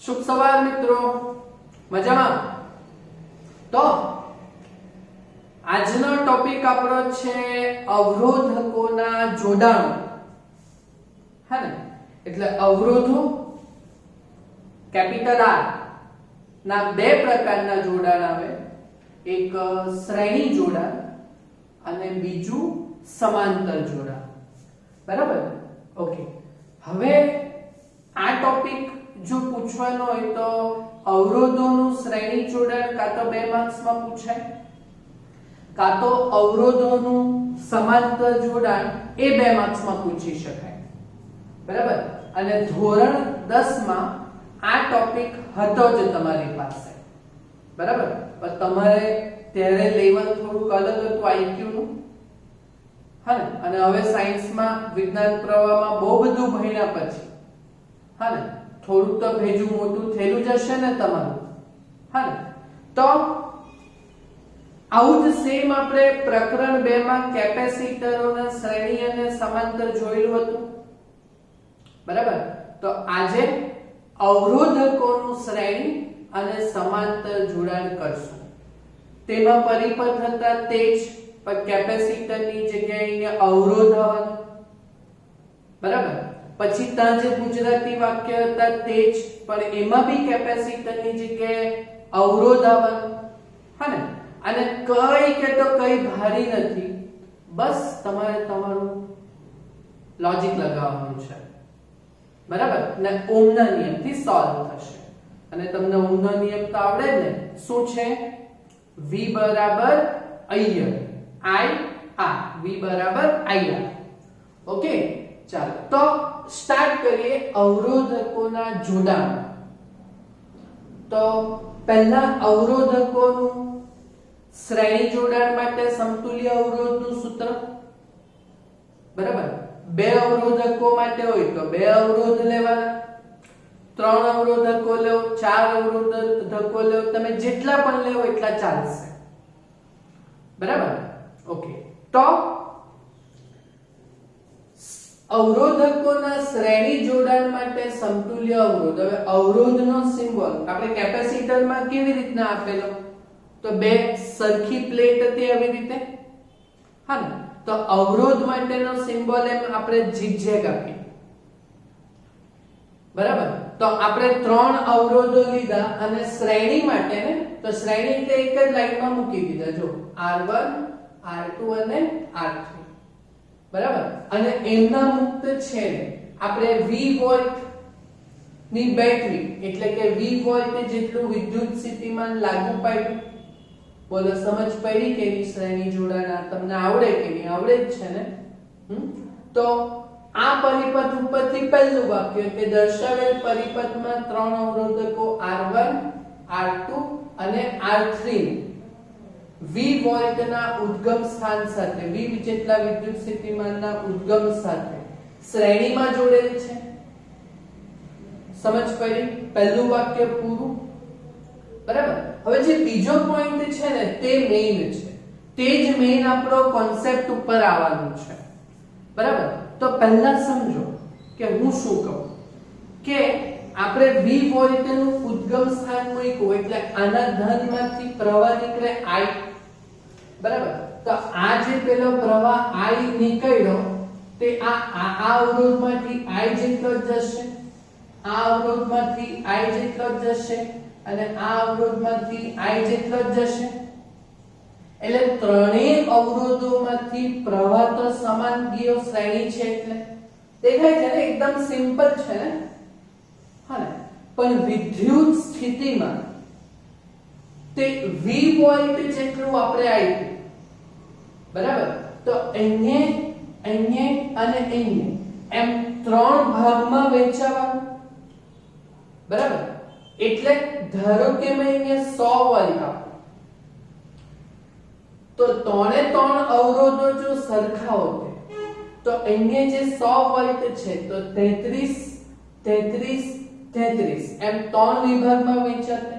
શુભ સવાર મિત્રો, મજામાં? તો આજનો ટોપિક આપણો છે અવરોધકોના જોડાણો. હે ને? એટલે અવરોધો કેપિટલ R ના બે પ્રકારના જોડાણ આવે, એક શ્રેણી જોડાણ અને બીજું સમાંતર જોડાણ. બરાબર? ઓકે. હવે આ ટોપિક જો પૂછવાનો હોય તો અવરોધોનું શ્રેણી જોડાણ કાં તો 2 માર્ક્સમાં પૂછાય, કાં તો અવરોધોનું સમાંતર જોડાણ એ 2 માર્ક્સમાં પૂછી શકાય. બરાબર? અને ધોરણ 10 માં આ ટોપિક હતો જ તમારી પાસે. બરાબર? પણ તમારે ત્યારે લેવલ થોડુંક અલગ હતું આઈક્યુ નું. હા ને? અને હવે સાયન્સમાં વિજ્ઞાન પ્રવાહમાં બહુ બધું ભણ્યા પછી હા ને થોડુંક તો ભેજું મોટું થયેલું જ હશે ને તમારું. હા ને? તો આવું જ સેમ આપણે પ્રકરણ 2 માં કેપેસિટરોના શ્રેણી અને સમાંતર જોયેલું હતું. બરાબર? તો આજે અવરોધકોનું શ્રેણી અને સમાંતર જોડાણ કરશું. તેમાં પરિપથ હતા તે જ, પણ કેપેસિટરની જગ્યાએ અહીંયા અવરોધ આવવાનો. બરાબર? પછી ત્યાં જે ગુજરાતી વાક્ય હતા તે જ, પણ એમાં બી કેપેસિટરની જગ્યાએ અવરોધ આવવાનો. હા ને? અને કઈ કે તો કઈ ભારી નથી, બસ તમારે તમારું લોજિક લગાવવાનું છે. બરાબર? ને ઓહમના નિયમથી સોલ્વ થશે. અને તમને ઓહમનો નિયમ તો આવડે જ ને. શું છે? V બરાબર I R, V બરાબર I R. ઓકે, ચાલો તો સ્ટાર્ટ કરીએ અવરોધકોના જોડાણ. તો પહેલા અવરોધકોનું શ્રેણી જોડાણ માટે સમતુલ્ય અવરોધનું સૂત્ર. બરાબર? 2 અવરોધકો માટે હોય તો 2 અવરોધ લેવાના, 3 અવરોધકો લો, 4 અવરોધકો લો, તમે જેટલા પણ લેવો એટલા ચાલશે. બરાબર? ઓકે. તો અવરોધકોના શ્રેણી જોડાણ માટે સમતુલ્ય અવરોધ. હવે અવરોધનો સિમ્બોલ આપણે કેપેસિટરમાં કેવી રીતના આપેલો? તો 2 સરખી પ્લેટ હતી આવી રીતે. હા ને? તો અવરોધ માટેનો સિમ્બોલ એમ આપણે ઝિગઝેગ આપીએ. બરાબર? તો આપણે 3 અવરોધો લીધા અને શ્રેણી માટે ને તો શ્રેણી એટલે એક જ લાઈનમાં મૂકી દીધા. જો R1, R2 અને R3. બરાબર? અને એમના મુક્ત છે આપણે V વોલ્ટ ની બેટરી એટલે કે V વોલ્ટ જેટલું વિદ્યુત સ્થિતિમાન લાગુ પાડ્યું. બોલો, સમજ પડી કે ની શ્રેણી જોડાણ તમને આવડે કે નહીં? આવડે જ છે ને. તો આ પરિપથ ઉપરથી પહેલું વાક્ય કે દર્શાવેલ પરિપથમાં 3 અવરોધકો R1, R2 અને R3 V વોલ્ટના ઉદ્ગમ સ્થાન સાથે, V જેટલા વિદ્યુત સ્થિતિમાનના ઉદ્ગમ સાથે શ્રેણીમાં જોડેલ છે. સમજ પડી? પહેલું વાક્ય પૂરું. બરાબર? હવે જે બીજો પોઈન્ટ છે ને તે મેઈન છે. તે જ મેઈન આપણો કોન્સેપ્ટ ઉપર આવવાનું છે. બરાબર? તો પહેલા સમજો કે હું શું કહું કે આપણે V વોલ્ટનું ઉદ્ગમ સ્થાન મૂક્યું એટલે આના ધનમાંથી પ્રવાહ નીકળે I. બરાબર? તો આ જે પેલો પ્રવાહ I નીકળ્યો તે આ અવરોધમાંથી I જેટલો જ જશે, આ અવરોધમાંથી I જેટલો જ જશે અને આ અવરોધમાંથી I જેટલો જ જશે. એટલે ત્રણેય અવરોધોમાંથી પ્રવાહ તો સમાન ગયો, શ્રેણી છે એટલે દેખાય છે ને, એકદમ સિમ્પલ છે ને. હા ને? પણ વિદ્યુત સ્થિતિમાં તે V વોલ્ટ જેટલું આપણે આપ્યું. બરાબર? તો અહીંયા અને અહીંયા એમ 3 ભાગમાં વહેંચાવાનું. બરાબર? એટલે ધારો કે મેં અહીંયા 100 વોલ્ટ આપ્યું તો 3 અવરોધો જો સરખા હોત તો અહીંયા જે 100 વોલ્ટ છે તો 33 33 33 એમ 3 વિભાગમાં વહેંચાશે.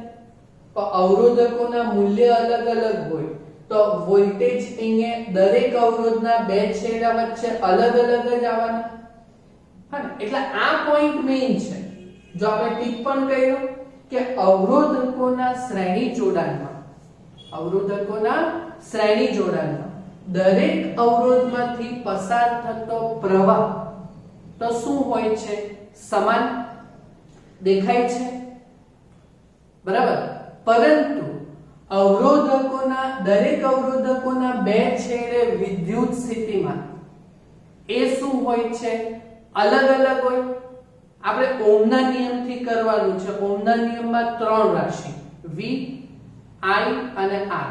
તો અવરોધકોના મૂલ્ય અલગ અલગ હોય તો વોલ્ટેજ અહીંયા દરેક અવરોધના 2 છેડા વચ્ચે અલગ અલગ જ આવવાના. હા, એટલે આ પોઈન્ટ મેઈન છે. જો આપણે ટીક પણ કર્યો કે અવરોધકોના શ્રેણી જોડાણમાં દરેક અવરોધમાંથી પસાર થતો પ્રવાહ તો શું હોય છે? સમાન દેખાય છે, બરાબર. પરંતુ દરેક અવરોધકોના બે છેડે વિદ્યુત સ્થિતિમાન એ શું હોય છે? અલગ અલગ હોય. આપણે ઓહમના નિયમથી કરવાનું છે. ઓહમના નિયમમાં ત્રણ રાશિ V, I અને R.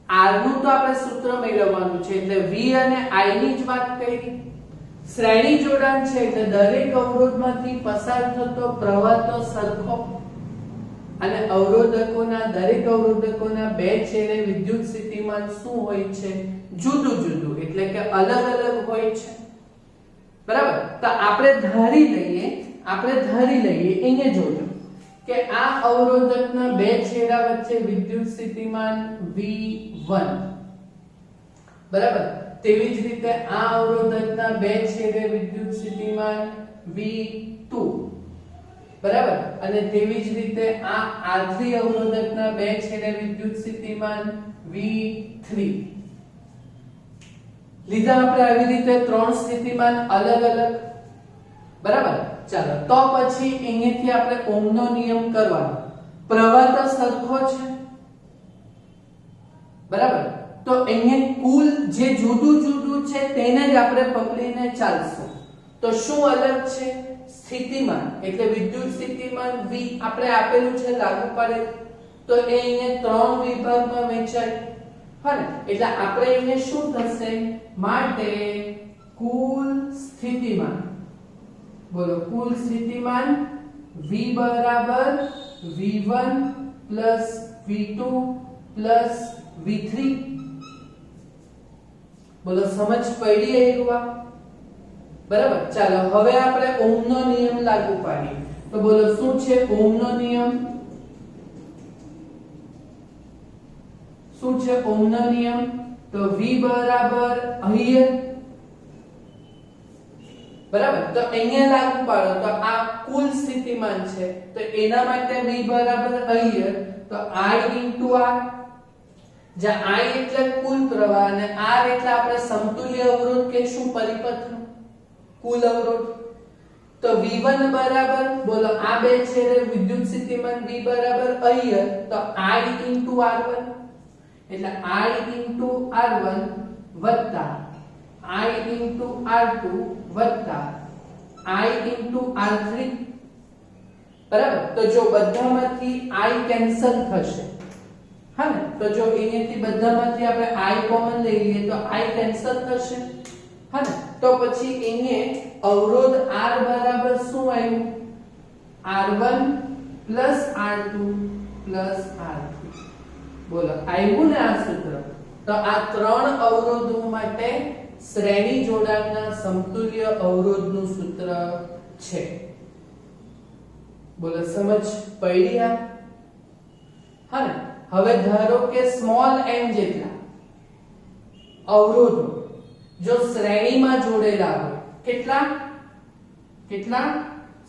R નું તો આપણે સૂત્ર મેળવવાનું છે એટલે V અને I ની જ વાત કરી. શ્રેણી જોડાણ છે એટલે દરેક અવરોધમાંથી પસાર થતો પ્રવાહ તો સરખો અને દરેક અવરોધકોના બે છેડે વિદ્યુત સ્થિતિમાન શું હોય છે? જુદું જુદું, એટલે કે અલગ અલગ હોય છે, બરાબર. તો આપણે ધારી લઈએ અહીંયા જોજો કે આ અવરોધકના બે છેડા વચ્ચે વિદ્યુત સ્થિતિમાન V1, બરાબર. તેવી જ રીતે આ અવરોધકના બે છેડે વિદ્યુત સ્થિતિમાન V2, બરાબર. અને તેવી જ રીતે આ R3 અવરોધકના બે છેડે વિદ્યુત સ્થિતિમાન V3 લીધા આપણે આવી રીતે ત્રણ સ્થિતિમાન અલગ અલગ, બરાબર. ચાલો તો પછી અહીંયાથી આપણે ઓહમનો નિયમ કરવાનો. પ્રવાહ તો સરખો છે, બરાબર. તો અહીંયા કુલ જે જુદું જુદું છે તેને જ આપણે પકડીને ચાલશું. તો શું અલગ છે? સ્થિતિમાન, એટલે વિદ્યુત સ્થિતિમાન V આપણે આપેલું છે લાગુ પડે તો એ અહીંયા ત્રણ વિભાગમાં વહેંચાય, હા ને. એટલે આપણે અહીંયા શું થશે? માટે કુલ સ્થિતિમાન, બોલો, કુલ સ્થિતિમાન V બરાબર V1 V2 V3. બોલો, સમજ પડી એવા? બરાબર. ચાલો હવે આપણે ઓહમનો નિયમ લાગુ પાડીએ. તો બોલો શું છે ઓહમનો નિયમ? શું છે ઓહમનો નિયમ? તો V બરાબર અહીંયા, બરાબર. તો અહીંયા લાગુ પાડો તો આ કુલ સ્થિતિમાન છે તો એના માટે V બરાબર અહીંયા, તો I into R, જ્યાં I એટલે કુલ પ્રવાહ અને R એટલે આપણે સમતુલ્ય અવરોધ કહેશું, પરિપથનો કુલ અવરોધ. તો V1 બરાબર, બોલો, આ બે છેડે વિદ્યુત સ્થિતિમાન V બરાબર અહીંયા, તો I into R1, એટલે I into R1 વત્તા I into R2 વત્તા I into R3, બરાબર. તો જો બધામાંથી I કેન્સલ થશે, હા ને. તો જો અહીંયાથી બધામાંથી આપણે I કોમન લઈ લઈએ તો I કેન્સલ થશે, હા ને. તો પછી અહીંયા અવરોધ R બરાબર શું આવ્યું? R1 R2 R3. બોલો, આવ્યું ને આ સૂત્ર? તો આ ત્રણ અવરોધો માટે શ્રેણી જોડાણના સમતુલ્ય અવરોધનું સૂત્ર છે. બોલો, સમજ પડી આ? હા ને. હવે ધારો કે સ્મોલ n જેટલા અવરોધો જો શ્રેણીમાં જોડેલા હોય, કેટલા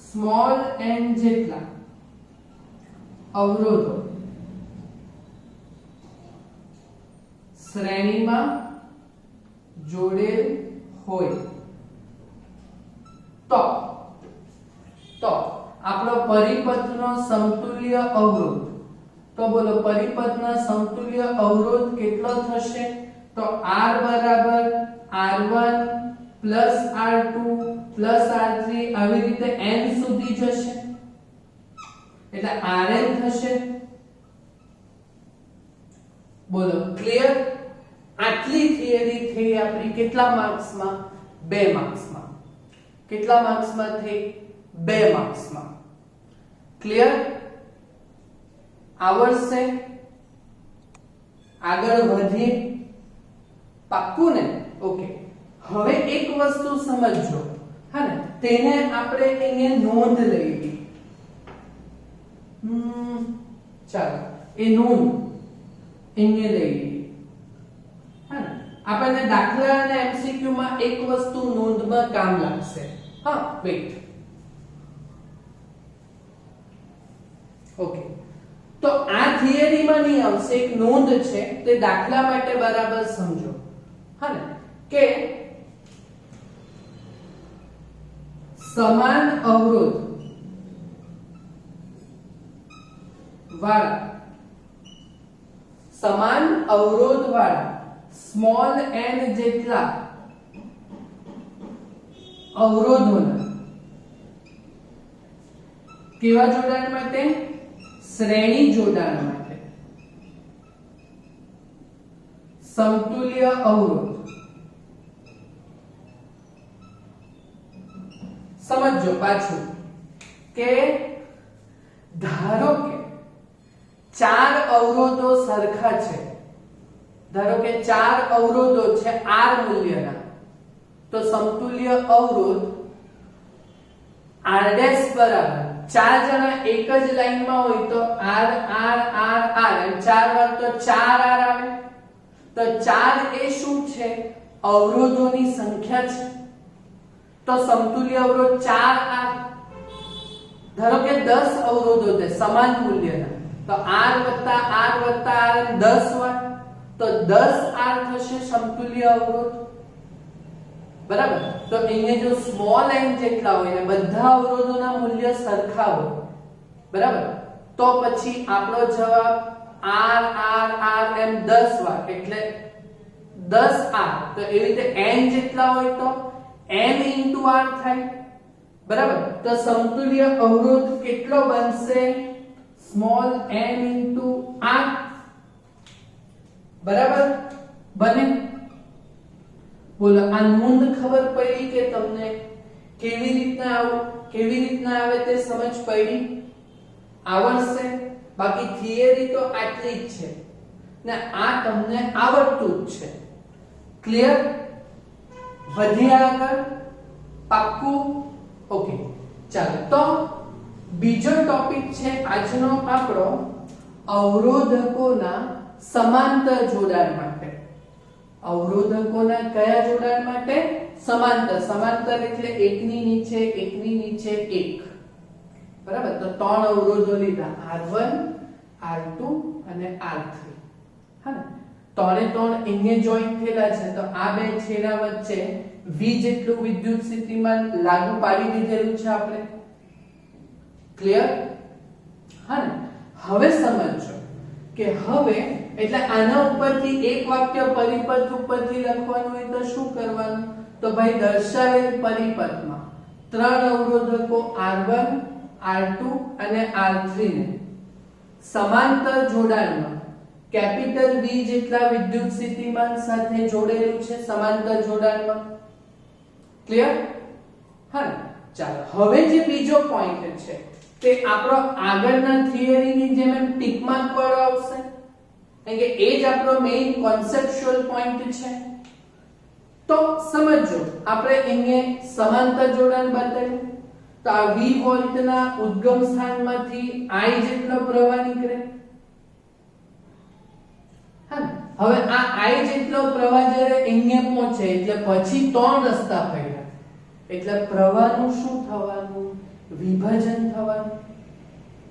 સ્મોલ n જેટલા અવરોધો શ્રેણીમાં જોડેલ હોય તો આપણો પરિપથનો સમતુલ્ય અવરોધ, તો બોલો પરિપથના સમતુલ્ય અવરોધ કેટલો થશે? તો R બરાબર R1 R2 R3 આવી રીતે n સુધી જશે એટલે Rn થશે. બોલો, ક્લિયર? આટલી થિયરી થઈ આપણી કેટલા માર્ક્સમાં? 2 માર્ક્સમાં. કેટલા માર્ક્સમાં થઈ? 2 માર્ક્સમાં. ક્લિયર? આવડશે? આગળ વધીએ? પાક્કું ને? ઓકે. હવે એક વસ્તુ સમજજો, હા ને. તેને આપણે અહીંયા નોંધ લઈ. ચાલો એ નોંધ અહીંયા લઈ લઈએ, હા ને. આપણને દાખલા અને એમસીક્યુ માં એક વસ્તુ નોંધમાં કામ લાગશે. હા, વેઇટ. ઓકે, તો આ થિયરીમાં નહીં આવશે, એક નોંધ છે તે દાખલા માટે બરાબર સમજો. હા ને, કે સમાન અવરોધ વાળા સ્મોલ n જેટલા અવરોધોના કેવા જોડાણ માટે? શ્રેણી જોડાણ માટે સમતુલ્ય અવરોધ. સમજો પાછું કે ધારો કે ચાર અવરોધો સરખા છે, ધારો કે ચાર અવરોધો છે r મૂલ્યના, તો સમતુલ્ય અવરોધ r' બરાબર ચાર જણા એક જ લાઈનમાં હોય તો r r r r અને ચાર વાર તો 4r આવે. તો 4 એ શું છે? અવરોધોની સંખ્યા છે. તો સમતુલ્ય અવરોધ 4r. ધારો કે 10 અવરોધો છે સમાન મૂલ્યના, તો r r 10 વાર તો 10r થશે સમતુલ્ય અવરોધ. બરાબર. તો અહીંયા જો સ્મોલ n જેટલા હોય ને બધા અવરોધોના મૂલ્ય સરખા હોય, બરાબર, તો પછી આપણો જવાબ r r r એમ 10 વાર એટલે 10r. તો એવી રીતે n જેટલા હોય તો n r થાય. બરાબર. તો સમતુલ્ય અવરોધ કેટલો બનશે? Small n r. બરાબર બને? બોલો, આ નોંધ ખબર પડી કે તમને? કેવી રીતના આવે તે સમજ પડી? આવડશે? બાકી થિયરી તો આટલી જ છે ને આ તમને આવડતું જ છે. ક્લિયર? વધીએ આગળ? પાક્કું? ઓકે, ચાલો. તો બીજો ટોપિક છે આજનો આપણો અવરોધકોના સમાંતર જોડાણ માટે. અવરોધકોના કયા જોડાણ માટે? સમાંતર એટલે એકની નીચે એક. બરાબર. તો ત્રણ અવરોધો લીધા, R1 R2 અને R3. હા ને, ત્રણે ત્રણ અહીંયા જોઈન્ટ થયેલા છે, તો આ બે છેડા વચ્ચે V જેટલું વિદ્યુત સ્થિતિમાન લાગુ પાડી દીધેલું છે આપણે. ક્લિયર? હા ને, હવે સમજો કે હવે એટલે આના ઉપરથી એક વાક્ય પરિપથ ઉપરથી લખવાનું હોય તો શું કરવાનું? તો ભાઈ દર્શાવેલ પરિપથમાં ત્રણ અવરોધકો R1 R2 અને R3 ને સમાંતર જોડાણમાં કેપિટલ V જેટલા વિદ્યુત સ્થિતિમાન સાથે જોડેલું છે, સમાંતર જોડાણમાં. ક્લિયર? હા, ચાલો. હવે જે બીજો પોઈન્ટ છે તે આપણો આગળના થિયરીની જેમ એમ ટીક માર્ક વાળો આવશે, કારણ કે એ જ આપણો મેઇન કોન્સેપ્ચ્યુઅલ પોઈન્ટ છે. તો સમજો, આપણે અહીંયા સમાંતર જોડાણ બતાવ્યું, તો આ V વોલ્ટના ઉદ્ગમ સ્થાનમાંથી I જેટલો પ્રવાહ નીકળે. હા, હવે આ I જેટલો પ્રવાહ જ્યારે અહીંયા પહોંચે એટલે પછી ત્રણ રસ્તા પડ્યા, એટલે પ્રવાહનું શું થવાનું? વિભાજન થવાનું.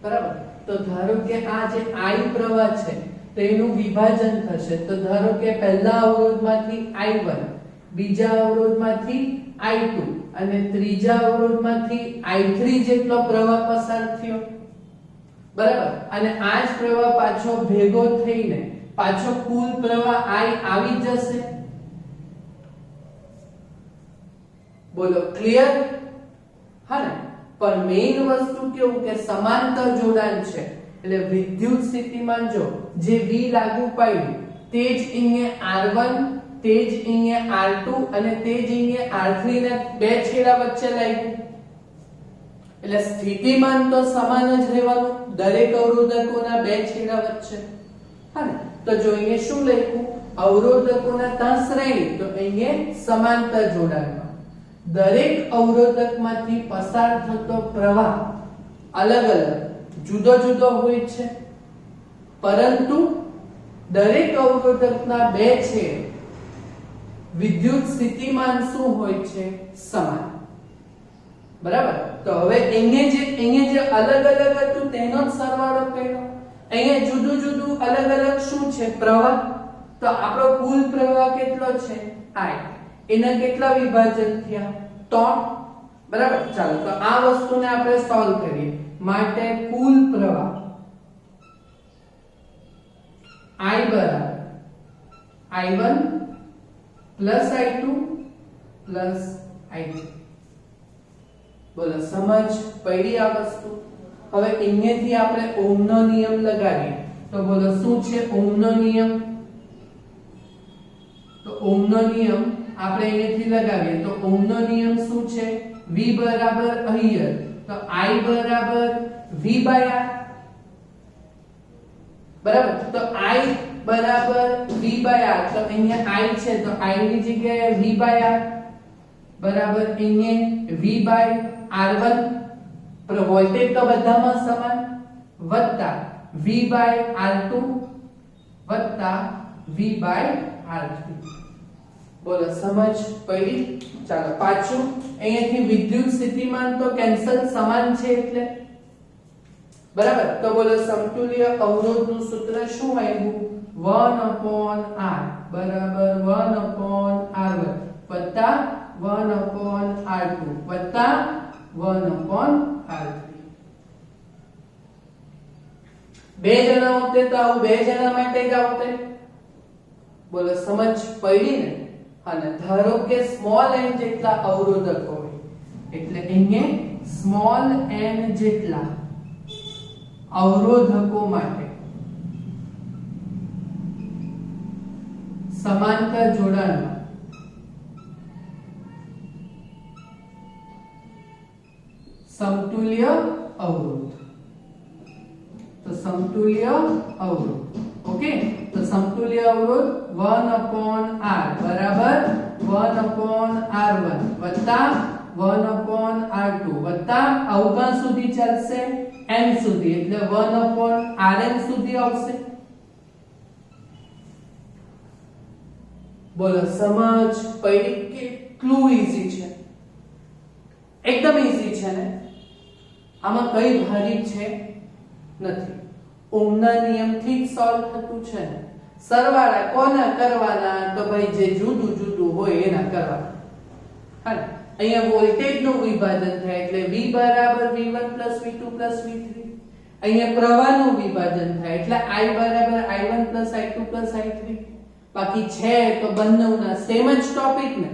બરાબર. તો ધારો કે આ જે I પ્રવાહ છે તેનું વિભાજન થશે. તો ધારો કે પહેલા અવરોધમાંથી I1, બીજા અવરોધમાંથી I2 અને ત્રીજા અવરોધમાંથી I3 જેટલો પ્રવાહ પસાર થયો. બરાબર. અને આ જ પ્રવાહ પાછો ભેગો થઈને પાછો કુલ પ્રવાહ I આવી જશે. બોલો, ક્લિયર? હા ને, પણ મેઈન વસ્તુ કેવું કે સમાંતર જોડાણ છે એટલે વિદ્યુત સ્થિતિમાન જો જે V લાગુ પાડ્યું તે જ અહીંયા R1, તે જ અહીંયા R2 અને તે જ અહીંયા R3 ને બે છેડા વચ્ચે લાગ્યું. એટલે સ્થિતિમાન તો સમાન જ રહેવાનું દરેક અવરોધકોના બે છેડા વચ્ચે. હા ને, તો જો અહીંયા શું લખ્યું? અવરોધકોના ત્યાં શ્રેણી, તો અહીંયા સમાંતર જોડાણમાં દરેક અવરોધકમાંથી પસાર થતો પ્રવાહ અલગ જુદો હોય છે, પરંતુ દરેક અવરોધકના બે છેડ વિદ્યુત સ્થિતિમાન શું હોય છે? સમાન. બરાબર. તો હવે અહીંયા જે અલગ અલગ હતું તેનો જ સરવાળો કર્યો. અહીંયા જુદું જુદું અલગ અલગ શું છે? પ્રવાહ. તો આપણો કુલ પ્રવાહ કેટલો છે? I. એના કેટલા વિભાજન થયા? 3. બરાબર. ચાલો તો આ વસ્તુને આપણે સોલ્વ કરીએ. માટે કુલ પ્રવાહ I બરાબર I1 plus I2 plus I3. બોલો સમજ પડી આ વસ્તુ? હવે અહીંયાથી આપણે ઓહમનો નિયમ લગાવીએ. તો બોલો શું છે ઓહમનો નિયમ? તો ઓહમનો નિયમ આપણે અહીંયાથી લગાવીએ તો ઓહમનો નિયમ શું છે? V બરાબર અહીંયા તો I બરાબર V બાય R. બરાબર. તો I બરાબર V બાય R. તો અહીંયા I છે તો I ની જગ્યાએ V બાય R બરાબર અહીંયા V બાય R1. પર વોલ્ટેજ તો બધામાં સમાન વત્તા V બાય R2 વત્તા V બાય R3. બોલો સમજ પડી? ચાલો પાછું અહીંયાથી વિદ્યુત સ્થિતિમાન તો કેન્સલ, સમાન છે એટલે. બરાબર. તો બોલો સમતુલ્ય અવરોધનું સૂત્ર શું આવ્યું? 1/R બરાબર 1/R1 વત્તા 1/R2 વત્તા 1/R3. બે જણા હોતે તો આવું બે જણા માટે જ આવતે. બોલો સમજ પડી ને? અને ધારો કે સ્મોલ n જેટલા અવરોધકો હોય એટલે અહીંયા સ્મોલ n જેટલા અવરોધકો માટે સમાંતર જોડાણમાં સમતુલ્ય અવરોધ. તો સમતુલ્ય અવરોધ ઓકે. તો સમતુલ્ય અવરોધ 1/R બરાબર 1/R1 વત્તા 1/R2 વત્તા અવકાશ સુધી ચાલશે n સુધી એટલે 1/Rn સુધી આવશે. બોલો સમજ પડી? કેટલું ઈઝી છે, એકદમ ઈઝી છે ને. આમાં કઈ ભારી છે નથી. ઓહમના નિયમથી જ સોલ્વ થતું છે ને. સરવાળા કોના કરવાના? તો ભાઈ જે જુદું જુદું હોય એના કરવાના. હા, અહીંયા વોલ્ટેજનું વિભાજન થાય એટલે V બરાબર V1 V2 V3. અહીંયા પ્રવાહનું વિભાજન થાય એટલે I બરાબર I1 I2 I3. બાકી છે તો બંનેના સેમ જ ટોપિક ને.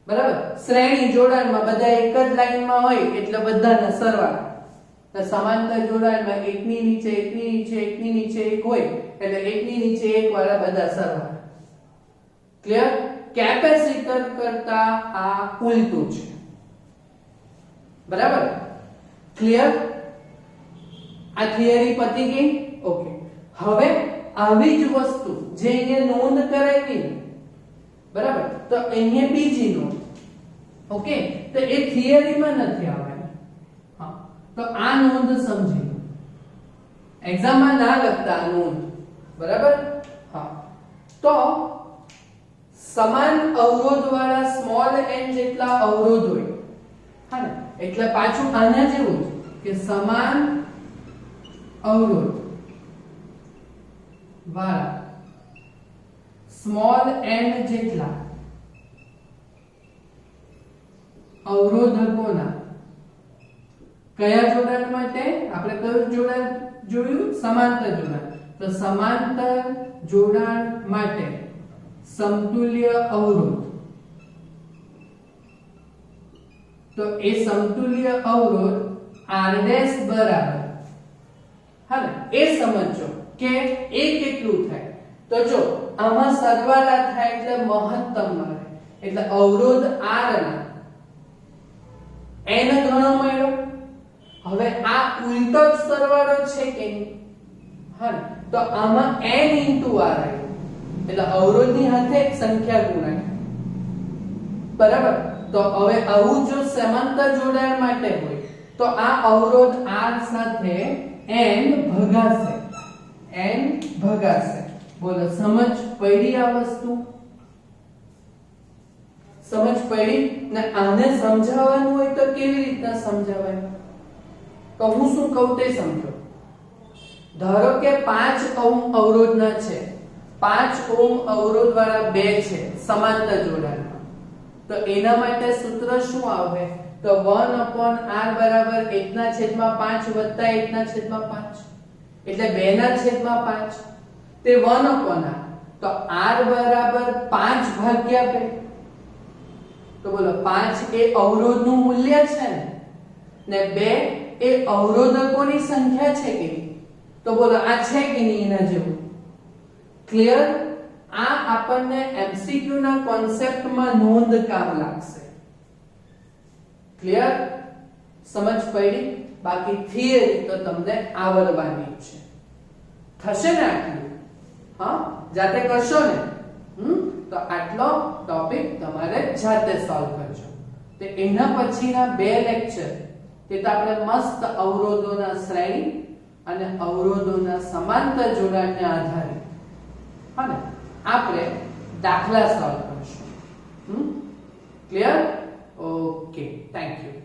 બરાબર. શ્રેણી જોડાણમાં બધા એક જ લાઈનમાં હોય એટલે બધાના સરવાળા. તો સમાંતર જોડાણમાં એકની નીચે એકની નીચે એકની નીચે એક હોય એટલે એકની નીચે એક વાળા બધા સરવાળા. ક્લિયર? કેપેસિટર કરતા આ ઉલટું છે. બરાબર? ક્લિયર? આ થિયરી પતી ગઈ? ઓકે. હવે આવી જ વસ્તુ જે અહીંયા નોંધ કરાવી ને, બરાબર, તો અહીંયા બીજી નોંધ. ઓકે. તો એ થિયરીમાં નથી આવવાની. હા, તો આ નોંધ સમજી લો. એક્ઝામમાં ના લખતા આ નોંધ. બરાબર? હા. તો સમાન અવરોધ વાળા સ્મોલ n જેટલા અવરોધ હોય, હા ને, એટલે પાછું આના જેવું કે સમાન અવરોધ વાળા સ્મોલ n જેટલા અવરોધકોના કયા જોડાણ માટે? આપણે કયું જોડાણ જોયું? સમાંતર જોડાણ. તો સમાંતર જોડાણ માટે સમતુલ્ય અવરોધ. તો એ સમતુલ્ય અવરોધ R' બરાબર, હા ને, એ સમજો કે એ કેટલું થાય. તો જો આમાં સરવાળા થાય એટલે મહત્તમ મળે. એટલે અવરોધ R ના n ઘણો મળ્યો. હવે આ ઉલટો જ સરવાળો છે કે નહીં? હા, તો આમાં n * r આવ્યો એટલે અવરોધની સાથે એક સંખ્યા ગુણાય. બરાબર? તો હવે આવું જો સમાંતર જોડાણ માટે હોય તો આ અવરોધ R સાથે n ભગાશે. n ભગાશે. બોલો સમજ પડી આ વસ્તુ? સમજ પડી ને આને સમજાવવાનું હોય તો કેવી રીતના સમજાવાય તો હું શું કહું તે સમજો ધારો કે 5 ઓહ્મ અવરોધના છે 5 ઓહ્મ અવરોધ વાળા બે છે સમાંતર જોડાણમાં તો એના માટે સૂત્ર શું આવે તો 1/r બરાબર 1/5 વત્તા 1/5 એટલે 2/5 તે 1/r તો r બરાબર 5 ભાગ્યા 2 તો બોલો 5 એ અવરોધનું મૂલ્ય છે ને 2 એ અવરોધકોની સંખ્યા છે કે તો બોલો આ છે કે નહીં એના જેવું ક્લિયર આ આપણને એમસીક્યુ ના કોન્સેપ્ટમાં નોંધ કામ લાગશે ક્લિયર સમજ પડી બાકી થિયરી તો તમને આવડવાની છે થશે ને આટલું હા જાતે કરશો ને તો આટલો ટોપિક તમારે જાતે સોલ્વ કરજો તો એના પછીના બે લેક્ચર તે તો આપણે મસ્ત અવરોધોના શ્રેણી અને અવરોધોના સમાંતર જોડાણને આધારે હા ને આપણે દાખલા સોલ્વ કરશું ક્લિયર ઓકે થેન્ક યુ